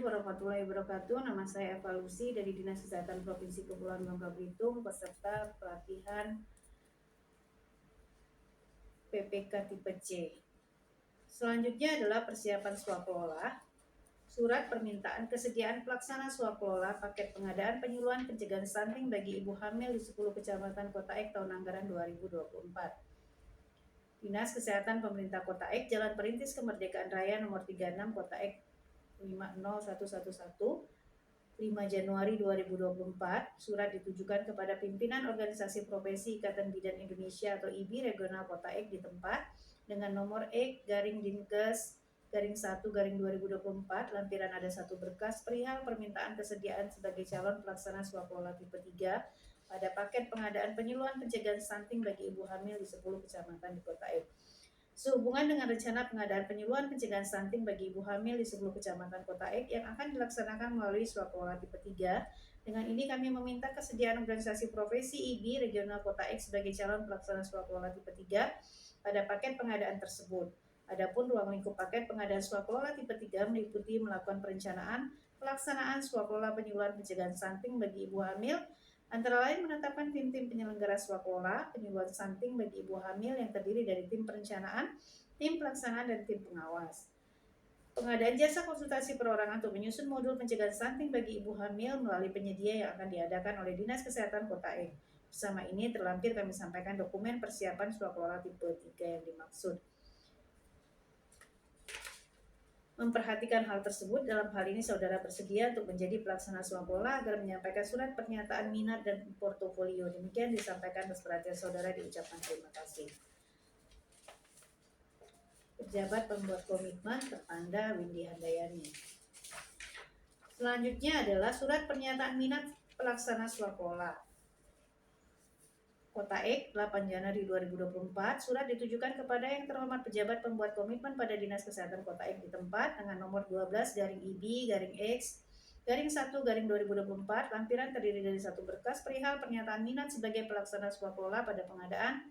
Assalamualaikum warahmatullahi wabarakatuh. Nama saya Eva Lucy dari Dinas Kesehatan Provinsi Kepulauan Bangka Belitung, peserta pelatihan PPK tipe C. Selanjutnya adalah persiapan swaklola. Surat permintaan kesediaan pelaksana swaklola paket pengadaan penyuluhan pencegahan stunting bagi ibu hamil di 10 kecamatan Kota Ek tahun anggaran 2024. Dinas Kesehatan Pemerintah Kota Ek, Jalan Perintis Kemerdekaan Raya nomor 36 Kota Ek 50111, 5 Januari 2024, surat ditujukan kepada pimpinan organisasi profesi Ikatan Bidan Indonesia atau IBI Regional Kota Ek di tempat dengan nomor Ek-1/2024, lampiran ada 1 berkas perihal permintaan kesediaan sebagai calon pelaksana swaklola tipe 3 pada paket pengadaan penyuluhan pencegahan stunting bagi ibu hamil di 10 kecamatan di Kota Ek. Sehubungan dengan rencana pengadaan penyuluhan pencegahan stunting bagi ibu hamil di 10 kecamatan Kota Ek yang akan dilaksanakan melalui swaklola tipe 3, dengan ini kami meminta kesediaan organisasi profesi IBI Regional Kota Ek sebagai calon pelaksana swaklola tipe 3 pada paket pengadaan tersebut. Adapun ruang lingkup paket pengadaan swaklola tipe 3 meliputi melakukan perencanaan pelaksanaan swaklola penyuluhan pencegahan stunting bagi ibu hamil, antara lain menetapkan tim-tim penyelenggara swaklola penyuluhan stunting bagi ibu hamil yang terdiri dari tim perencanaan, tim pelaksanaan, dan tim pengawas. Pengadaan jasa konsultasi perorangan untuk menyusun modul pencegahan stunting bagi ibu hamil melalui penyedia yang akan diadakan oleh Dinas Kesehatan Kota Ek. Bersama ini terlampir kami sampaikan dokumen persiapan swaklola tipe 3 yang dimaksud. Memperhatikan hal tersebut, dalam hal ini saudara bersedia untuk menjadi pelaksana swaklola agar menyampaikan surat pernyataan minat dan portofolio. Demikian disampaikan atas perhatian saudara, diucapkan terima kasih. Pejabat pembuat komitmen tertanda Windy Handayani. Selanjutnya adalah surat pernyataan minat pelaksana swaklola. Kota Ek, 8 Januari 2024, surat ditujukan kepada yang terhormat pejabat pembuat komitmen pada Dinas Kesehatan Kota Ek di tempat dengan nomor 12-IB-X-1-2024, lampiran terdiri dari 1 berkas perihal pernyataan minat sebagai pelaksana swaklola pada pengadaan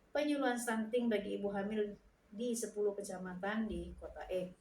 penyuluhan stunting bagi ibu hamil di 10 kecamatan di Kota Ek.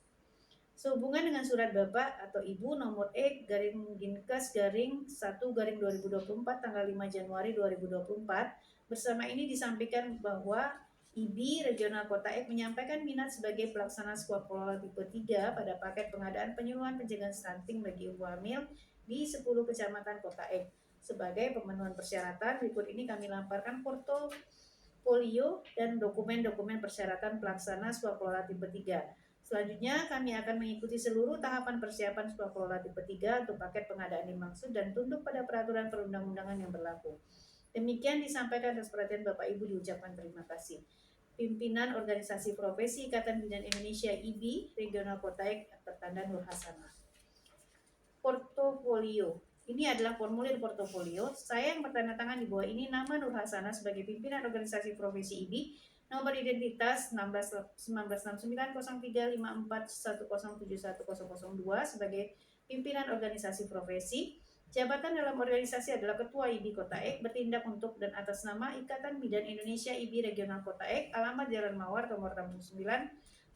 Sehubungan dengan surat Bapak atau Ibu nomor Ek-Dinkes-1/2024 tanggal 5 Januari 2024, bersama ini disampaikan bahwa IBI Regional Kota Ek menyampaikan minat sebagai pelaksana swaklola tipe 3 pada paket pengadaan penyuluhan pencegahan stunting bagi ibu hamil di 10 kecamatan Kota Ek. Sebagai pemenuhan persyaratan, berikut ini kami lamparkan portofolio dan dokumen-dokumen persyaratan pelaksana swaklola tipe 3. Selanjutnya, kami akan mengikuti seluruh tahapan persiapan swaklola tipe 3 untuk paket pengadaan dimaksud dan tunduk pada peraturan perundang-undangan yang berlaku. Demikian disampaikan atas perhatian Bapak Ibu, diucapkan terima kasih. Pimpinan Organisasi Profesi Ikatan Bidan Indonesia IBI Regional Kota Ek tertanda Nur Hasanah. Portofolio. Ini adalah formulir portofolio. Saya yang bertanda tangan di bawah ini nama Nur Hasanah sebagai pimpinan Organisasi Profesi IBI. Nomor identitas 1969035410710002 sebagai pimpinan organisasi profesi. Jabatan dalam organisasi adalah Ketua IBI Kota Ek, bertindak untuk dan atas nama Ikatan Bidan Indonesia IBI Regional Kota Ek, alamat Jalan Mawar, nomor 69,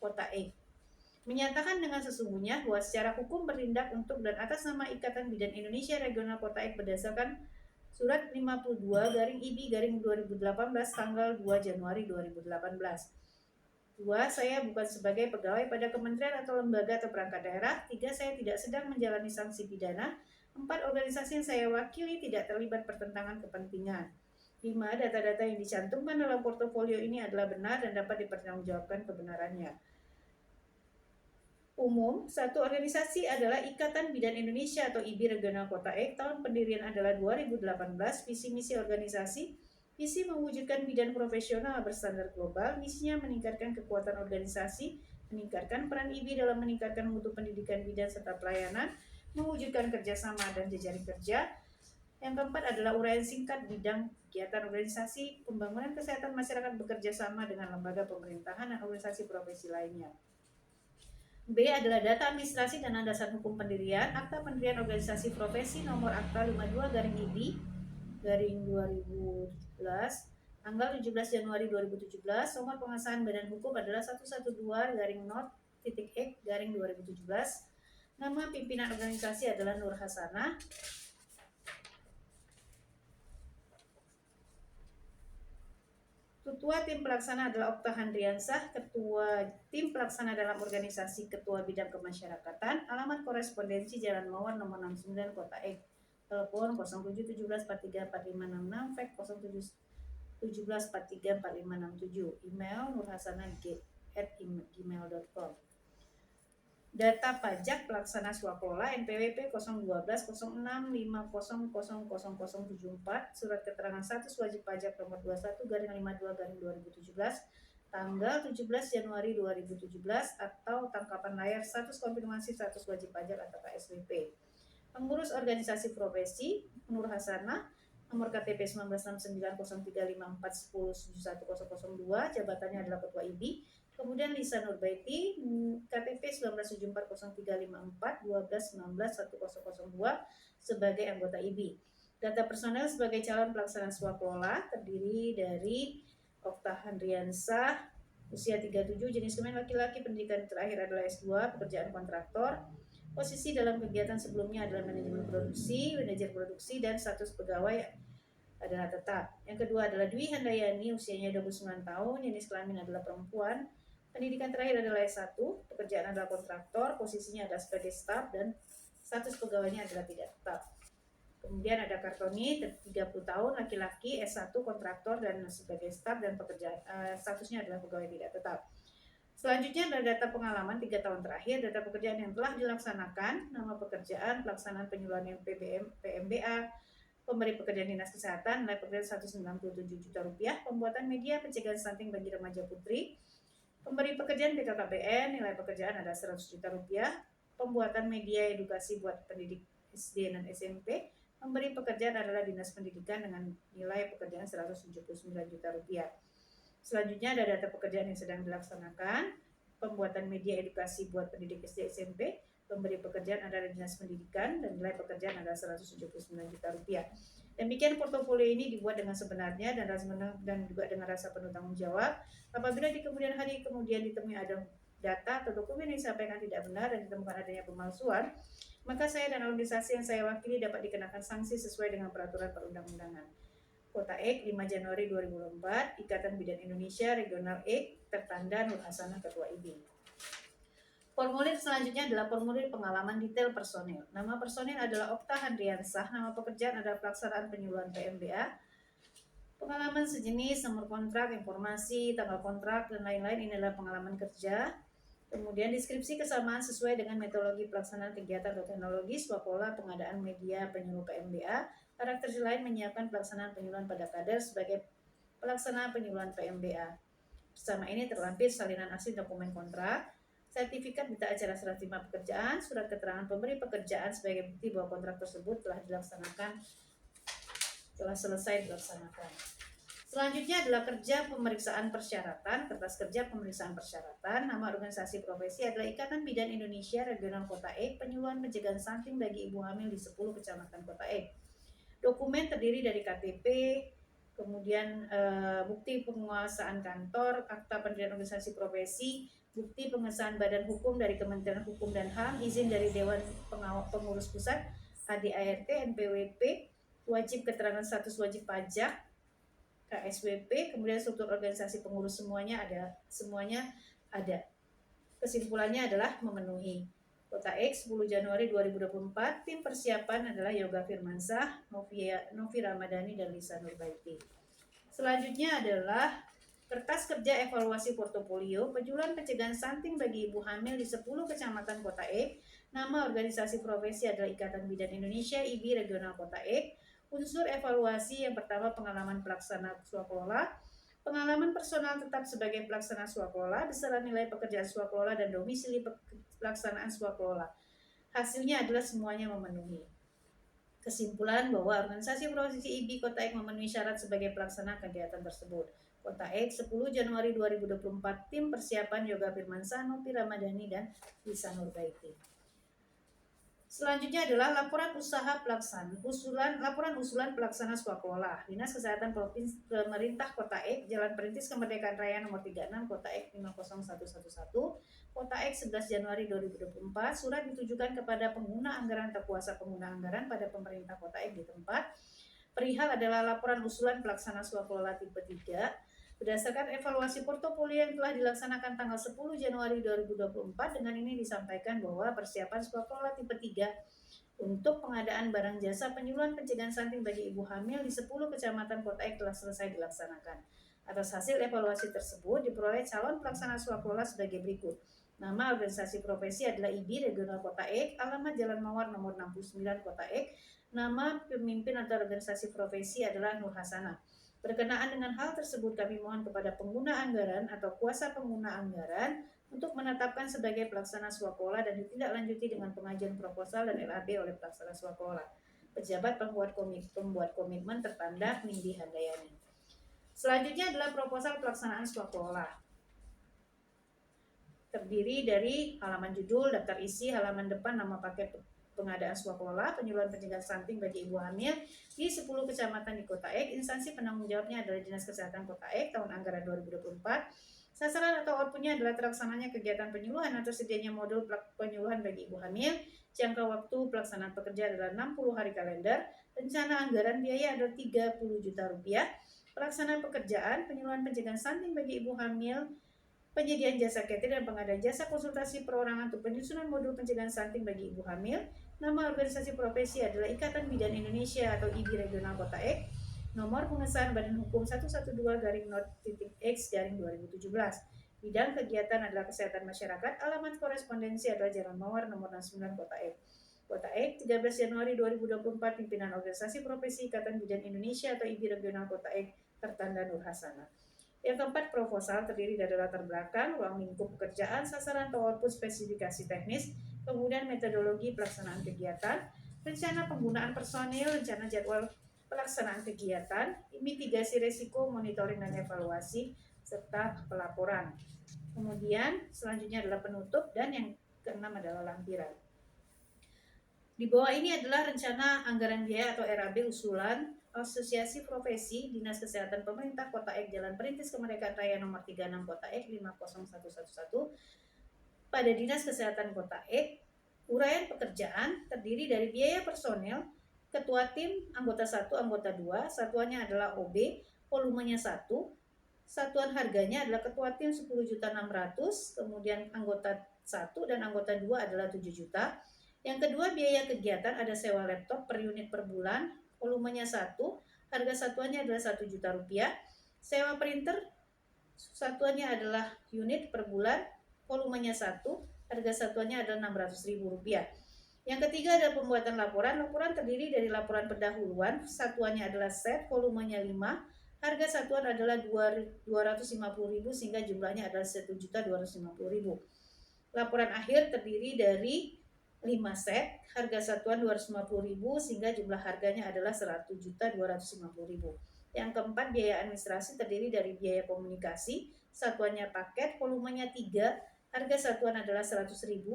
Kota Ek. Menyatakan dengan sesungguhnya bahwa secara hukum bertindak untuk dan atas nama Ikatan Bidan Indonesia Regional Kota Ek berdasarkan Surat 52-IBI-2018 tanggal 2 Januari 2018. 2. Saya bukan sebagai pegawai pada kementerian atau lembaga atau perangkat daerah. 3. Saya tidak sedang menjalani sanksi pidana. 4. Organisasi yang saya wakili tidak terlibat pertentangan kepentingan. 5. Data-data yang dicantumkan dalam portofolio ini adalah benar dan dapat dipertanggungjawabkan kebenarannya. Umum, satu organisasi adalah Ikatan Bidan Indonesia atau IBI Regional Kota Ek, tahun pendirian adalah 2018, visi misi organisasi, visi mewujudkan bidan profesional berstandar global, misinya meningkatkan kekuatan organisasi, meningkatkan peran IBI dalam meningkatkan mutu pendidikan bidan serta pelayanan, mewujudkan kerjasama dan jejaring kerja. Yang keempat adalah uraian singkat bidang kegiatan organisasi, pembangunan kesehatan masyarakat bekerja sama dengan lembaga pemerintahan dan organisasi profesi lainnya. B adalah data administrasi dan landasan hukum pendirian, akta pendirian organisasi profesi nomor akta 52-IBI-2017, tanggal 17 Januari 2017, nomor pengesahan badan hukum adalah 112-not.ek-2017, Nama pimpinan organisasi adalah Nur Hasanah. Ketua tim pelaksana adalah Okta Handriansah, Ketua tim pelaksana dalam organisasi Ketua Bidang Kemasyarakatan, alamat korespondensi Jalan Mawar nomor 69 Kota Ek, telepon 0717434566, fax 0717434567, email nurhasanah@gmail.com. Data pajak pelaksana swaklola NPWP 0120650000074, surat keterangan status wajib pajak nomor 21/52/2017, tanggal 17 Januari 2017, atau tangkapan layar status konfirmasi status wajib pajak atau KSWP. Pengurus organisasi profesi Nur Hasanah, nomor KTP 1969035410710002, jabatannya adalah Ketua IBI. Kemudian Lisa Nurbaiti, KTP 1974035412191002 sebagai anggota IBI. Data personel sebagai calon pelaksana swaklola terdiri dari Okta Handriansah, usia 37, jenis kelamin laki-laki, pendidikan terakhir adalah S2, pekerjaan kontraktor. Posisi dalam kegiatan sebelumnya adalah manajemen produksi, manajer produksi, dan status pegawai adalah tetap. Yang kedua adalah Dwi Handayani, usianya 29 tahun, jenis kelamin adalah perempuan. Pendidikan terakhir adalah S1, pekerjaan adalah kontraktor, posisinya adalah sebagai staf, dan status pegawainya adalah tidak tetap. Kemudian ada Kartoni, 30 tahun, laki-laki, S1, kontraktor, dan sebagai staf, dan pekerjaan statusnya adalah pegawai tidak tetap. Selanjutnya adalah data pengalaman 3 tahun terakhir, data pekerjaan yang telah dilaksanakan, nama pekerjaan, pelaksanaan penyuluhan yang PMBA, pemberi pekerjaan dinas kesehatan, nilai pekerjaan 197 juta rupiah, pembuatan media pencegahan stunting bagi remaja putri, pemberi pekerjaan BKKBN, nilai pekerjaan ada 100 juta rupiah, pembuatan media edukasi buat pendidik SD dan SMP, pemberi pekerjaan adalah dinas pendidikan dengan nilai pekerjaan 179 juta rupiah. Selanjutnya ada data pekerjaan yang sedang dilaksanakan, pembuatan media edukasi buat pendidik SD SMP, pemberi pekerjaan adalah dinas pendidikan dan nilai pekerjaan adalah 179 juta rupiah. Demikian portofolio ini dibuat dengan sebenarnya dan juga dengan rasa penuh tanggung jawab. Apabila di kemudian hari ditemui ada data atau dokumen yang disampaikan tidak benar dan ditemukan adanya pemalsuan, maka saya dan organisasi yang saya wakili dapat dikenakan sanksi sesuai dengan peraturan perundang-undangan. Kota Ek, 5 Januari 2004, Ikatan Bidan Indonesia Regional Ek, tertanda Nur Hasanah, Ketua IBI. Formulir selanjutnya adalah formulir pengalaman detail personil. Nama personil adalah Okta Handriansah, nama pekerjaan adalah pelaksanaan penyuluhan PMBA. Pengalaman sejenis, nomor kontrak, informasi, tanggal kontrak, dan lain-lain, ini adalah pengalaman kerja. Kemudian deskripsi kesamaan sesuai dengan metodologi pelaksanaan kegiatan atau teknologi, swaklola, pengadaan media, penyuluh PMBA. Karakter lain menyiapkan pelaksanaan penyuluhan pada kader sebagai pelaksanaan penyuluhan PMBA. Bersama ini terlampir salinan asli dokumen kontrak, sertifikat berita acara serah terima pekerjaan, surat keterangan pemberi pekerjaan sebagai bukti bahwa kontrak tersebut telah selesai dilaksanakan. Selanjutnya adalah kerja pemeriksaan persyaratan, kertas kerja pemeriksaan persyaratan. Nama organisasi profesi adalah Ikatan Bidan Indonesia Regional Kota Ek, penyuluhan pencegahan stunting bagi ibu hamil di 10 kecamatan Kota Ek. Dokumen terdiri dari KTP, kemudian bukti penguasaan kantor, akta pendirian organisasi profesi, bukti pengesahan badan hukum dari Kementerian Hukum dan HAM, izin dari Dewan Pengurus Pusat, ADART, NPWP, wajib keterangan status wajib pajak, KSWP, kemudian struktur organisasi pengurus semuanya ada. Kesimpulannya adalah memenuhi. Kota X, 10 Januari 2024, tim persiapan adalah Yoga Firmansah, Novi Ramadhani, dan Lisa Nurbaiti. Selanjutnya adalah kertas kerja evaluasi portofolio, penyuluhan pencegahan stunting bagi ibu hamil di 10 kecamatan Kota Ek. Nama organisasi profesi adalah Ikatan Bidan Indonesia IBI Regional Kota Ek. Unsur evaluasi yang pertama pengalaman pelaksana swaklola, pengalaman personal tetap sebagai pelaksana swaklola beserta nilai pekerjaan swaklola dan domisili pelaksanaan swaklola. Hasilnya adalah semuanya memenuhi. Kesimpulan bahwa organisasi profesi IBI Kota Ek memenuhi syarat sebagai pelaksana kegiatan tersebut. Kota Ek, 10 Januari 2024, tim persiapan Yoga Firmansah, Novi Ramadhani, dan Lisa Nurbaiti. Selanjutnya adalah laporan usaha laporan usulan pelaksana swakelola. Dinas Kesehatan Provinsi Pemerintah Kota Ek, Jalan Perintis Kemerdekaan Raya nomor 36, Kota Ek 50111, Kota Ek 11 Januari 2024. Surat ditujukan kepada pengguna anggaran atau kuasa pengguna anggaran pada pemerintah Kota Ek di tempat. Perihal adalah laporan usulan pelaksana swakelola tipe 3 berdasarkan evaluasi portofolio yang telah dilaksanakan tanggal 10 Januari 2024. Dengan ini disampaikan bahwa persiapan swakelola tipe 3 untuk pengadaan barang jasa penyuluhan pencegahan stunting bagi ibu hamil di 10 kecamatan Kota Ek telah selesai dilaksanakan. Atas hasil evaluasi tersebut diperoleh calon pelaksana swakelola sebagai berikut. Nama organisasi profesi adalah IBI Regional Kota Ek, alamat Jalan Mawar nomor 69 Kota Ek. Nama pemimpin atau organisasi profesi adalah Nur Hasanah. Berkenaan dengan hal tersebut, kami mohon kepada pengguna anggaran atau kuasa pengguna anggaran untuk menetapkan sebagai pelaksana swakelola dan ditindaklanjuti dengan pengajuan proposal dan LAB oleh pelaksana swakelola. Pejabat pembuat komitmen tertanda Nindi Handayani. Selanjutnya adalah proposal pelaksanaan swakelola. Terdiri dari halaman judul, daftar isi, halaman depan, nama paket pengadaan swakelola penyuluhan pencegahan stunting bagi ibu hamil di 10 kecamatan di Kota Ek. Instansi penanggung jawabnya adalah Dinas Kesehatan Kota Ek tahun anggaran 2024. Sasaran atau outputnya adalah terlaksananya kegiatan penyuluhan atau sedianya modul penyuluhan bagi ibu hamil. Jangka waktu pelaksanaan pekerja adalah 60 hari kalender. Rencana anggaran biaya adalah 30 juta rupiah. Pelaksanaan pekerjaan penyuluhan pencegahan stunting bagi ibu hamil, penyediaan jasa catering dan pengadaan jasa konsultasi perorangan untuk penyusunan modul pencegahan stunting bagi ibu hamil. Nama organisasi profesi adalah Ikatan Bidan Indonesia atau IBI Regional Kota Ek. Nomor pengesahan Badan Hukum 112-Not.X-2017. Bidang kegiatan adalah kesehatan masyarakat. Alamat korespondensi adalah Jalan Mawar nomor 69 Kota Ek. Kota Ek 13 Januari 2024. Pimpinan organisasi profesi Ikatan Bidan Indonesia atau IBI Regional Kota Ek tertanda Nur Hasanah. Yang keempat, proposal terdiri dari latar belakang, ruang lingkup pekerjaan, sasaran atau output, spesifikasi teknis, kemudian metodologi pelaksanaan kegiatan, rencana penggunaan personil, rencana jadwal pelaksanaan kegiatan, mitigasi risiko, monitoring dan evaluasi, serta pelaporan. Kemudian selanjutnya adalah penutup dan yang keenam adalah lampiran. Di bawah ini adalah rencana anggaran biaya atau RAB usulan Asosiasi Profesi Dinas Kesehatan Pemerintah Kota Ek, Jalan Perintis Kemerdekaan Raya nomor 36 Kota Ek 50111 pada Dinas Kesehatan Kota Ek. Uraian pekerjaan terdiri dari biaya personel, ketua tim, anggota 1, anggota 2, satuannya adalah OB, volumenya 1, satuan harganya adalah ketua tim 10.600.000, kemudian anggota 1 dan anggota 2 adalah 7 juta. Yang kedua, biaya kegiatan ada sewa laptop per unit per bulan, volumenya 1, harga satuannya adalah 1 juta rupiah. Sewa printer, satuannya adalah unit per bulan, volumenya 1, harga satuannya adalah 600.000 rupiah. Yang ketiga ada pembuatan laporan. Laporan terdiri dari laporan pendahuluan, satuannya adalah set, volumenya 5, harga satuan adalah 250.000 sehingga jumlahnya adalah 1.250.000. Laporan akhir terdiri dari 5 set, harga satuan 250.000 sehingga jumlah harganya adalah 100.250.000. Yang keempat, biaya administrasi terdiri dari biaya komunikasi, satuannya paket, volumenya 3, harga satuan adalah 100.000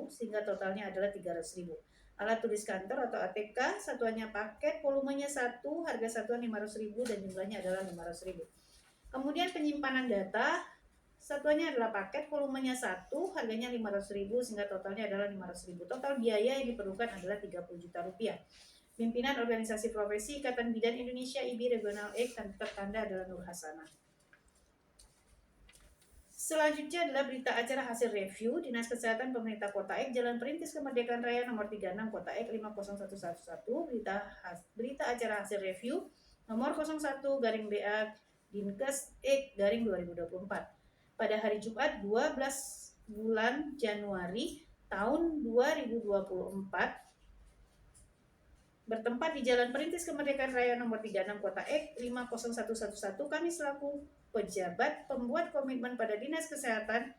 sehingga totalnya adalah 300.000. Alat tulis kantor atau ATK, satuannya paket, volumenya 1, harga satuan 500.000 dan jumlahnya adalah 500.000. Kemudian penyimpanan data, satuannya adalah paket, volumenya 1, harganya 500.000 sehingga totalnya adalah 500.000. Total biaya yang diperlukan adalah 30 juta rupiah. Pimpinan organisasi profesi Ikatan Bidan Indonesia IBI Regional Ek tertanda adalah Nur Hasanah. Selanjutnya adalah berita acara hasil review Dinas Kesehatan Pemerintah Kota Ek, Jalan Perintis Kemerdekaan Raya nomor 36 Kota Ek 50111. Berita acara hasil review nomor 01/BA Dinkes Ek garing 2024. Pada hari Jumat 12 bulan Januari tahun 2024 bertempat di Jalan Perintis Kemerdekaan Raya nomor 36 Kota Ek 50111, kami selaku pejabat pembuat komitmen pada Dinas Kesehatan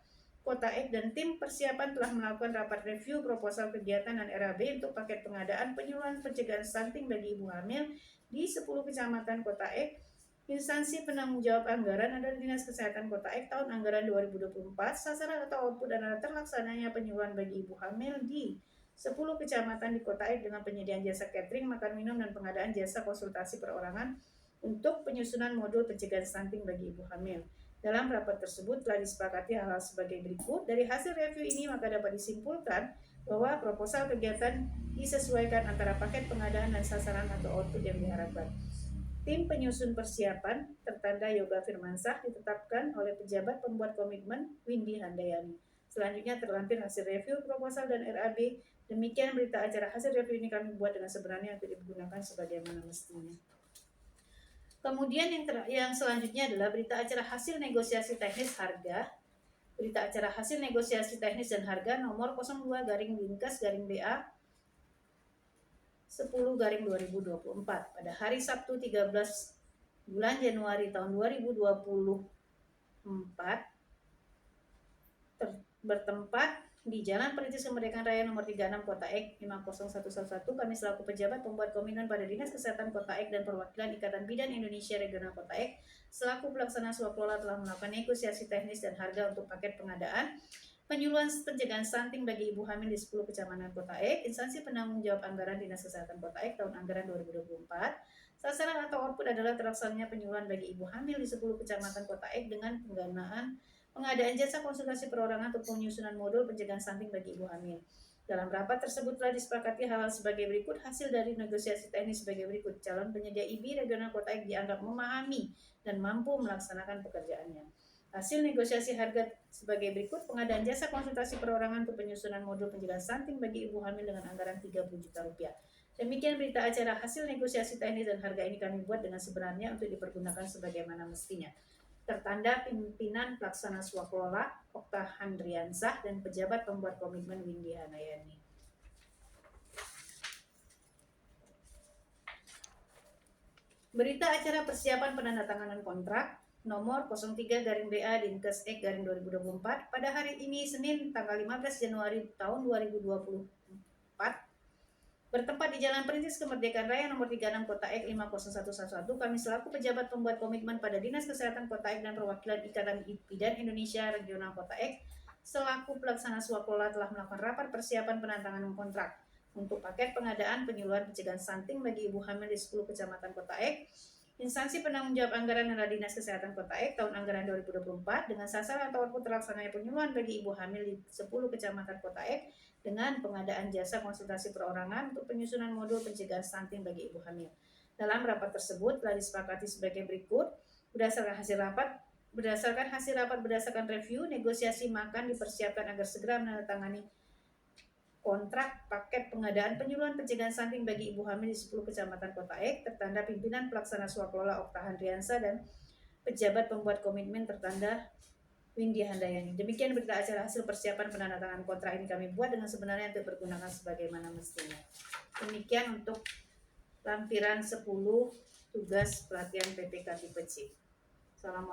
Kota Ek dan tim persiapan telah melakukan rapat review proposal kegiatan dan RAB untuk paket pengadaan penyuluhan pencegahan stunting bagi ibu hamil di 10 kecamatan Kota Ek. Instansi penanggung jawab anggaran adalah Dinas Kesehatan Kota Ek tahun anggaran 2024. Sasaran atau output dan terlaksananya penyuluhan bagi ibu hamil di 10 kecamatan di Kota Ek dengan penyediaan jasa catering, makan minum, dan pengadaan jasa konsultasi perorangan untuk penyusunan modul pencegahan stunting bagi ibu hamil. Dalam rapat tersebut telah disepakati hal-hal sebagai berikut. Dari hasil review ini maka dapat disimpulkan bahwa proposal kegiatan disesuaikan antara paket pengadaan dan sasaran atau output yang diharapkan. Tim penyusun persiapan tertanda Yoga Firmansyah ditetapkan oleh pejabat pembuat komitmen Windy Handayani. Selanjutnya terlampir hasil review proposal dan RAB. Demikian berita acara hasil review ini kami buat dengan sebenarnya untuk digunakan sebagaimana mestinya. Kemudian yang selanjutnya adalah berita acara hasil negosiasi teknis harga. Berita acara hasil negosiasi teknis dan harga nomor 02-BA 10/2024 pada hari Sabtu 13 bulan Januari tahun 2024 bertempat di Jalan Perintis Kemerdekaan Raya nomor 36 Kota Ek 50111. Kami selaku pejabat pembuat komitmen pada Dinas Kesehatan Kota Ek dan perwakilan Ikatan Bidan Indonesia Regional Kota Ek selaku pelaksana swaklola telah melakukan negosiasi teknis dan harga untuk paket pengadaan penyuluhan pencegahan stunting bagi ibu hamil di 10 kecamatan Kota Ek. Instansi penanggung jawab anggaran Dinas Kesehatan Kota Ek tahun anggaran 2024. Sasaran atau output adalah terlaksananya penyuluhan bagi ibu hamil di 10 kecamatan Kota Ek dengan pengadaan jasa konsultasi perorangan untuk penyusunan modul pencegahan stunting bagi ibu hamil. Dalam rapat tersebut telah disepakati hal-hal sebagai berikut. Hasil dari negosiasi teknis sebagai berikut. Calon penyedia IBI regional Kota Ek dianggap memahami dan mampu melaksanakan pekerjaannya. Hasil negosiasi harga sebagai berikut. Pengadaan jasa konsultasi perorangan untuk penyusunan modul pencegahan stunting bagi ibu hamil dengan anggaran 30 juta rupiah. Demikian berita acara hasil negosiasi teknis dan harga ini kami buat dengan sebenarnya untuk dipergunakan sebagaimana mestinya. Tertanda pimpinan pelaksana swaklola Okta Handriansah dan pejabat pembuat komitmen Windy Handayani. Berita acara persiapan penandatanganan kontrak nomor 03-BA Dinkes Ek 2024 pada hari ini Senin tanggal 15 Januari tahun 2024 bertempat di Jalan Perintis Kemerdekaan Raya nomor 36 Kota Ek 50111. Kami selaku pejabat pembuat komitmen pada Dinas Kesehatan Kota Ek dan perwakilan Ikatan Bidan Indonesia Regional Kota Ek selaku pelaksana swaklola telah melakukan rapat persiapan penandatanganan kontrak untuk paket pengadaan penyuluhan pencegahan stunting bagi ibu hamil di 10 kecamatan Kota Ek. Instansi penanggung jawab anggaran adalah Dinas Kesehatan Kota Ek tahun anggaran 2024 dengan sasaran atau output terlaksananya penyuluhan bagi ibu hamil di 10 kecamatan Kota Ek dengan pengadaan jasa konsultasi perorangan untuk penyusunan modul pencegahan stunting bagi ibu hamil. Dalam rapat tersebut telah disepakati sebagai berikut. Berdasarkan hasil rapat berdasarkan review, negosiasi makan dipersiapkan agar segera menandatangani kontrak paket pengadaan penyuluhan pencegahan stunting bagi ibu hamil di 10 kecamatan Kota Ek tertanda pimpinan pelaksana swaklola Okta Handriansah dan pejabat pembuat komitmen tertanda Windy Handayani. Demikian berita acara hasil persiapan penandatanganan kontrak ini kami buat dengan sebenarnya untuk bergunakan sebagaimana mestinya. Demikian untuk lampiran 10 tugas pelatihan PPK tipe C. Assalamualaikum.